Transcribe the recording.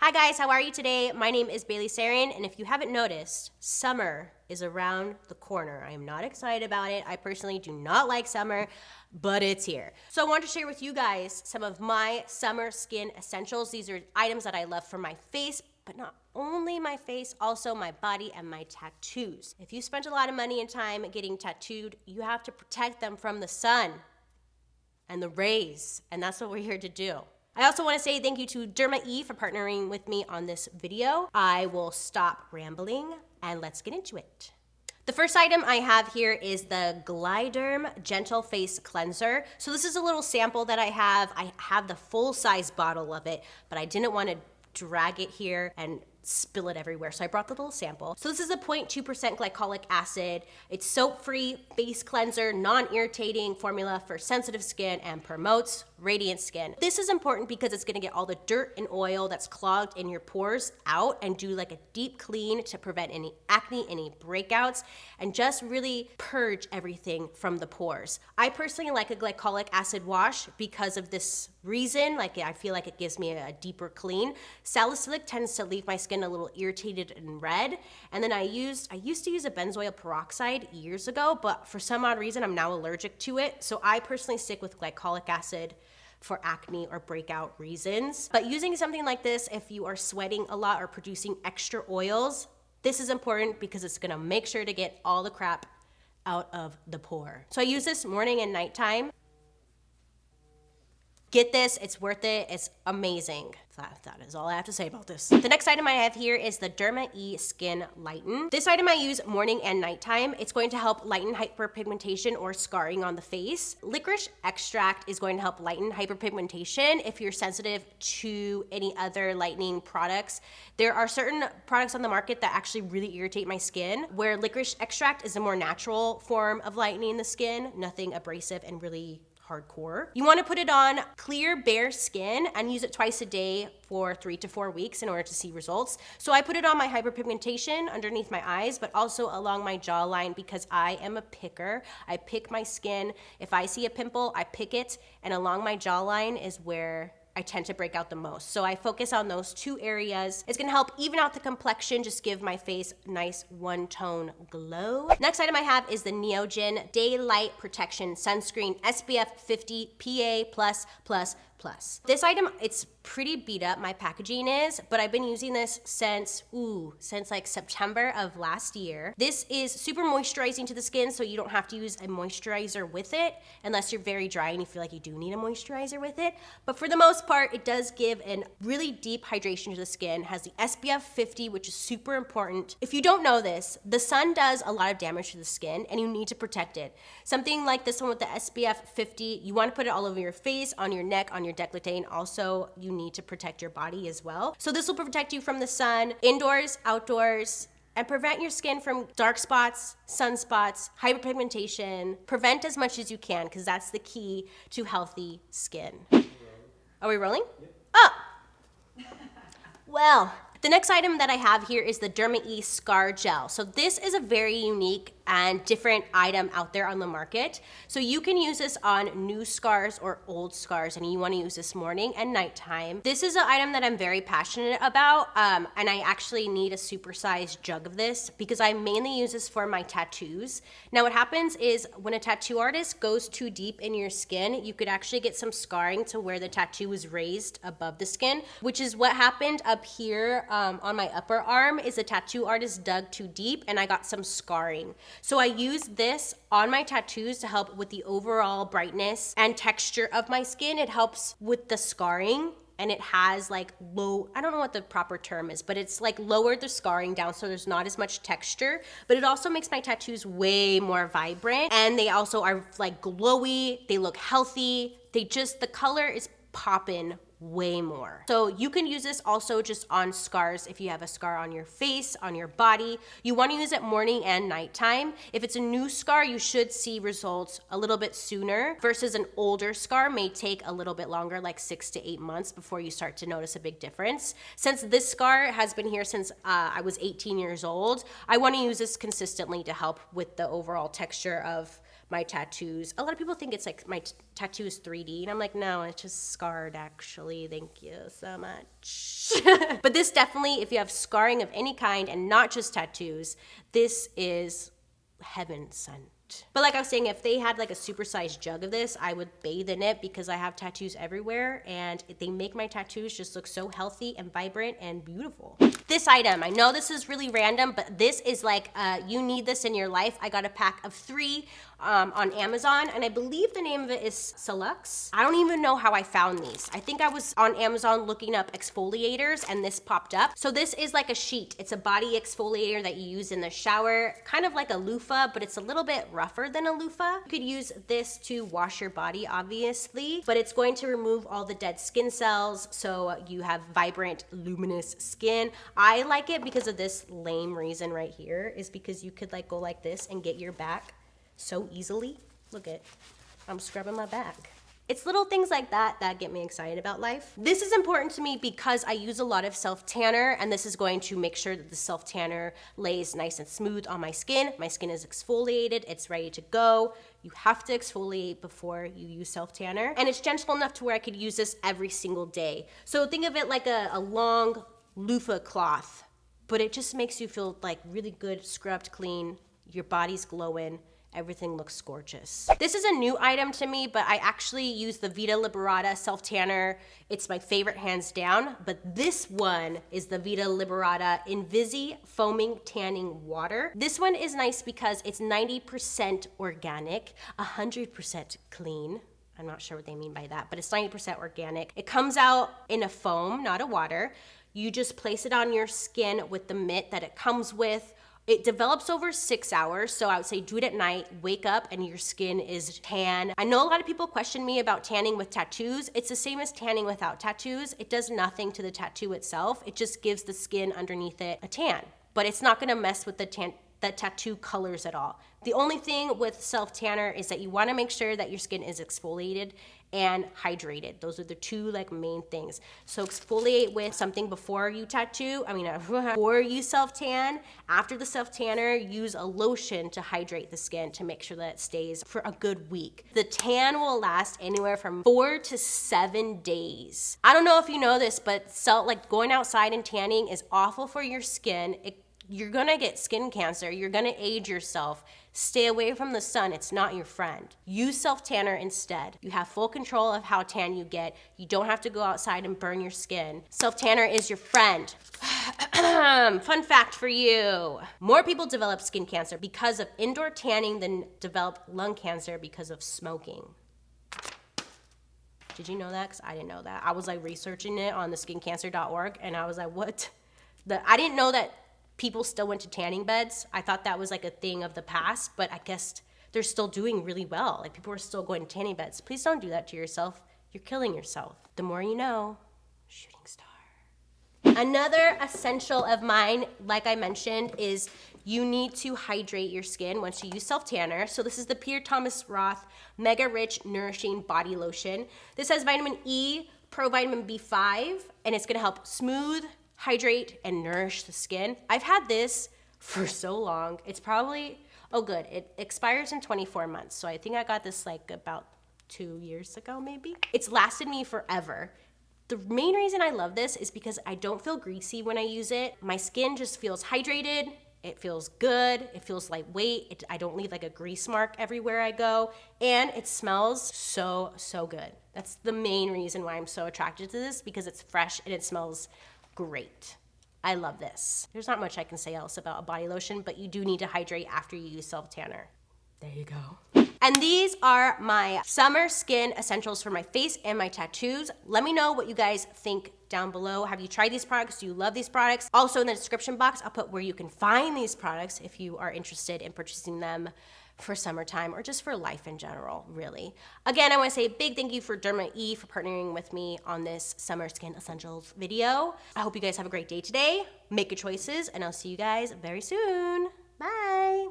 Hi guys, how are you today? My name is Sarian, and if you haven't noticed, summer is around the corner. I am not excited about it. I personally do not like summer, but it's here. So I want to share with you guys some of my summer skin essentials. These are items that I love for my face, but not only my face, also my body and my tattoos. If you spent a lot of money and time getting tattooed, you have to protect them from the sun and the rays, and that's what we're here to do. I also want to say thank you to Derma E for partnering with me on this video. I will stop rambling and let's get into it. The first item I have here is the GLYDERM Gentle Face Cleanser. So this is a little sample that I have. I have the full size bottle of it, but I didn't want to drag it here and spill it everywhere. So I brought the little sample. So this is a 0.2% glycolic acid. It's soap-free face cleanser, non-irritating formula for sensitive skin and promotes radiant skin. This is important because it's gonna get all the dirt and oil that's clogged in your pores out and do like a deep clean to prevent any acne, any breakouts, and just really purge everything from the pores. I personally like a glycolic acid wash because of this reason. Like I feel like it gives me a deeper clean. Salicylic tends to leave my skin a little irritated and red. And then I used to use a benzoyl peroxide years ago, but for some odd reason I'm now allergic to it. So I personally stick with glycolic acid for acne or breakout reasons. But using something like this, if you are sweating a lot or producing extra oils, this is important because it's gonna make sure to get all the crap out of the pore. So I use this morning and nighttime. Get this, it's worth it, it's amazing. That is all I have to say about this. The next item I have here is the Derma E Skin Lighten. This item I use morning and nighttime. It's going to help lighten hyperpigmentation or scarring on the face. Licorice extract is going to help lighten hyperpigmentation if you're sensitive to any other lightening products. There are certain products on the market that actually really irritate my skin, where licorice extract is a more natural form of lightening the skin, nothing abrasive and really hardcore. You want to put it on clear, bare skin and use it twice a day for 3 to 4 weeks in order to see results. So I put it on my hyperpigmentation underneath my eyes, but also along my jawline because I am a picker. I pick my skin. If I see a pimple, I pick it, and along my jawline is where I tend to break out the most. So I focus on those two areas. It's gonna help even out the complexion, just give my face a nice one-tone glow. Next item I have is the NEOGEN Daylight Protection Sunscreen SPF 50 PA+++. This item, it's pretty beat up, my packaging is, but I've been using this since like September of last year. This is super moisturizing to the skin, so you don't have to use a moisturizer with it unless you're very dry and you feel like you do need a moisturizer with it. But for the most part, it does give a really deep hydration to the skin, has the SPF 50, which is super important. If you don't know this, the sun does a lot of damage to the skin and you need to protect it. Something like this one with the SPF 50, you want to put it all over your face, on your neck, on your décolleté, and also you need to protect your body as well. So this will protect you from the sun, indoors, outdoors, and prevent your skin from dark spots, sunspots, hyperpigmentation. Prevent as much as you can because that's the key to healthy skin. Are we rolling? Yep. Oh! Well, the next item that I have here is the Derma E Scar Gel. So this is a very unique and different item out there on the market. So you can use this on new scars or old scars, and you want to use this morning and nighttime. This is an item that I'm very passionate about, and I actually need a supersized jug of this because I mainly use this for my tattoos. Now what happens is when a tattoo artist goes too deep in your skin, you could actually get some scarring to where the tattoo is raised above the skin, which is what happened up here on my upper arm. Is the tattoo artist dug too deep and I got some scarring. So I use this on my tattoos to help with the overall brightness and texture of my skin. It helps with the scarring, and it has like low, I don't know what the proper term is, but it's like lowered the scarring down so there's not as much texture, but it also makes my tattoos way more vibrant, and they also are like glowy, they look healthy, the color is popping way more. So you can use this also just on scars. If you have a scar on your face, on your body, you want to use it morning and nighttime. If it's a new scar, you should see results a little bit sooner versus an older scar may take a little bit longer, like 6 to 8 months before you start to notice a big difference. Since this scar has been here since I was 18 years old, I want to use this consistently to help with the overall texture of my tattoos. A lot of people think it's like my tattoo is 3D, and I'm like, no, it's just scarred actually. Thank you so much. But this definitely, if you have scarring of any kind and not just tattoos, this is heaven sent. But like I was saying, if they had like a supersized jug of this, I would bathe in it because I have tattoos everywhere and they make my tattoos just look so healthy and vibrant and beautiful. This item, I know this is really random, but this is like, you need this in your life. I got a pack of 3 on Amazon, and I believe the name of it is Salux. I don't even know how I found these. I think I was on Amazon looking up exfoliators and this popped up. So this is like a sheet. It's a body exfoliator that you use in the shower, kind of like a loofah, but it's a little bit rougher than a loofah. You could use this to wash your body, obviously, but it's going to remove all the dead skin cells so you have vibrant, luminous skin. I like it because of this lame reason right here, is because you could like go like this and get your back so easily. Look at, I'm scrubbing my back. It's little things like that that get me excited about life. This is important to me because I use a lot of self-tanner, and this is going to make sure that the self-tanner lays nice and smooth on my skin. My skin is exfoliated, it's ready to go. You have to exfoliate before you use self-tanner. And it's gentle enough to where I could use this every single day. So think of it like a long loofah cloth, but it just makes you feel like really good, scrubbed, clean. Your body's glowing. Everything looks gorgeous. This is a new item to me, but I actually use the Vita Liberata self-tanner. It's my favorite hands down, but this one is the Vita Liberata Invisi Foaming Tanning Water. This one is nice because it's 90% organic, 100% clean. I'm not sure what they mean by that, but it's 90% organic. It comes out in a foam, not a water. You just place it on your skin with the mitt that it comes with. It develops over 6 hours, so I would say do it at night, wake up, and your skin is tan. I know a lot of people question me about tanning with tattoos. It's the same as tanning without tattoos. It does nothing to the tattoo itself. It just gives the skin underneath it a tan, but it's not gonna mess with the tattoo colors at all. The only thing with self-tanner is that you wanna make sure that your skin is exfoliated and hydrated. Those are the 2 like main things. So exfoliate with something before you tattoo, before you self-tan. After the self-tanner, use a lotion to hydrate the skin to make sure that it stays for a good week. The tan will last anywhere from 4 to 7 days. I don't know if you know this, but like going outside and tanning is awful for your skin. You're gonna get skin cancer, you're gonna age yourself. Stay away from the sun, it's not your friend. Use self-tanner instead. You have full control of how tan you get. You don't have to go outside and burn your skin. Self-tanner is your friend. Fun fact for you. More people develop skin cancer because of indoor tanning than develop lung cancer because of smoking. Did you know that? Because I didn't know that. I was like researching it on the skincancer.org and I was like, what? I didn't know that people still went to tanning beds. I thought that was like a thing of the past, but I guess they're still doing really well. Like people are still going to tanning beds. Please don't do that to yourself. You're killing yourself. The more you know, shooting star. Another essential of mine, like I mentioned, is you need to hydrate your skin once you use self-tanner. So this is the Pierre Thomas Roth Mega Rich Nourishing Body Lotion. This has vitamin E, provitamin B5, and it's gonna help smooth, hydrate, and nourish the skin. I've had this for so long. It's probably, oh good, it expires in 24 months. So I think I got this like about 2 years ago maybe. It's lasted me forever. The main reason I love this is because I don't feel greasy when I use it. My skin just feels hydrated. It feels good. It feels lightweight. I don't leave like a grease mark everywhere I go. And it smells so, so good. That's the main reason why I'm so attracted to this, because it's fresh and it smells great. I love this. There's not much I can say else about a body lotion, but you do need to hydrate after you use self-tanner. There you go. And these are my summer skin essentials for my face and my tattoos. Let me know what you guys think down below. Have you tried these products? Do you love these products? Also in the description box, I'll put where you can find these products if you are interested in purchasing them for summertime or just for life in general, really. Again, I wanna say a big thank you for Derma E for partnering with me on this summer skin essentials video. I hope you guys have a great day today. Make good choices, and I'll see you guys very soon. Bye.